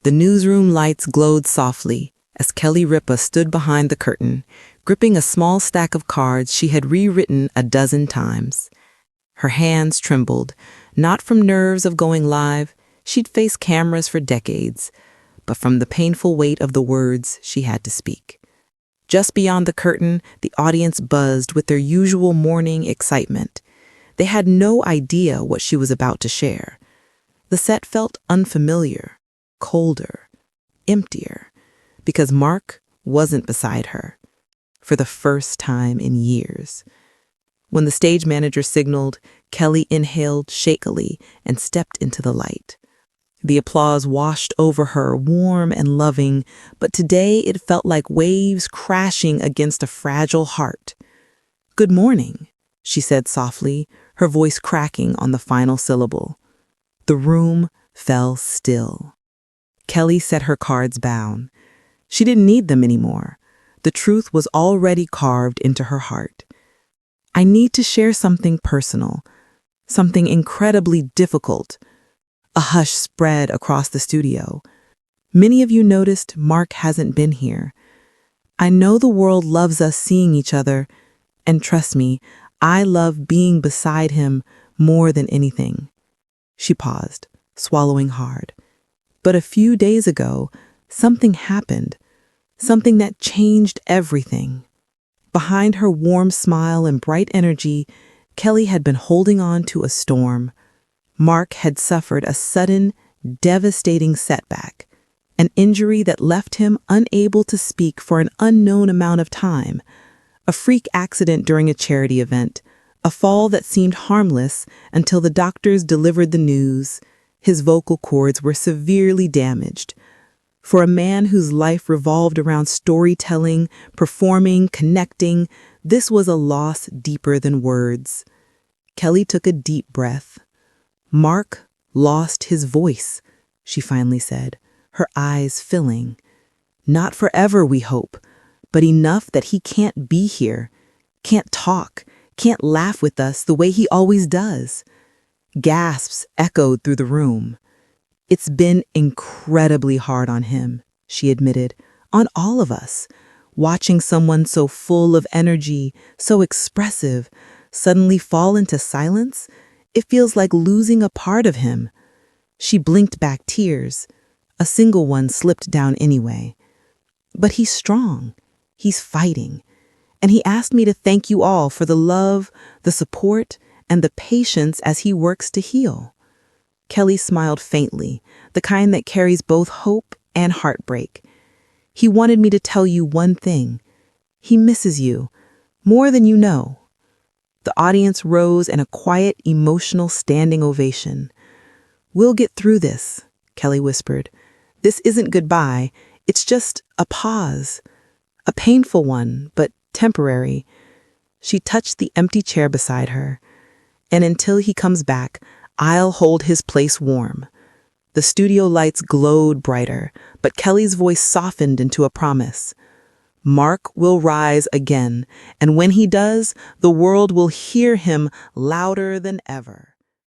The newsroom lights glowed softly as Kelly Ripa stood behind the curtain, gripping a small stack of cards she had rewritten a dozen times. Her hands trembled, not from nerves of going live. She'd faced cameras for decades, but from the painful weight of the words she had to speak. Just beyond the curtain, the audience buzzed with their usual morning excitement. They had no idea what she was about to share. The set felt unfamiliar, colder, emptier, because Mark wasn't beside her for the first time in years. When the stage manager signaled, Kelly inhaled shakily and stepped into the light. The applause washed over her, warm and loving, but today it felt like waves crashing against a fragile heart. "Good morning," she said softly, her voice cracking on the final syllable. The room fell still. Kelly set her cards down. She didn't need them anymore. The truth was already carved into her heart. "I need to share something personal, something incredibly difficult." A hush spread across the studio. "Many of you noticed Mark hasn't been here. I know the world loves us seeing each other, and trust me, I love being beside him more than anything." She paused, swallowing hard. But a few days ago, something happened, something that changed everything. Behind her warm smile and bright energy, Kelly had been holding on to a storm. Mark had suffered a sudden, devastating setback, an injury that left him unable to speak for an unknown amount of time, a freak accident during a charity event, a fall that seemed harmless until the doctors delivered the news. His vocal cords were severely damaged. For a man whose life revolved around storytelling, performing, connecting, this was a loss deeper than words. Kelly took a deep breath. "Mark lost his voice," she finally said, her eyes filling. "Not forever, we hope, but enough that he can't be here, can't talk, can't laugh with us the way he always does." Gasps echoed through the room. "It's been incredibly hard on him," she admitted, "on all of us. Watching someone so full of energy, so expressive, suddenly fall into silence, it feels like losing a part of him." She blinked back tears. A single one slipped down anyway. "But he's strong. He's fighting. And he asked me to thank you all for the love, the support, and the patience as he works to heal." Kelly smiled faintly, the kind that carries both hope and heartbreak. "He wanted me to tell you one thing. He misses you, more than you know." The audience rose in a quiet, emotional standing ovation. "We'll get through this," Kelly whispered. "This isn't goodbye. It's just a pause. A painful one, but temporary." She touched the empty chair beside her. "And until he comes back, I'll hold his place warm." The studio lights glowed brighter, but Kelly's voice softened into a promise. "Mark will rise again, and when he does, the world will hear him louder than ever."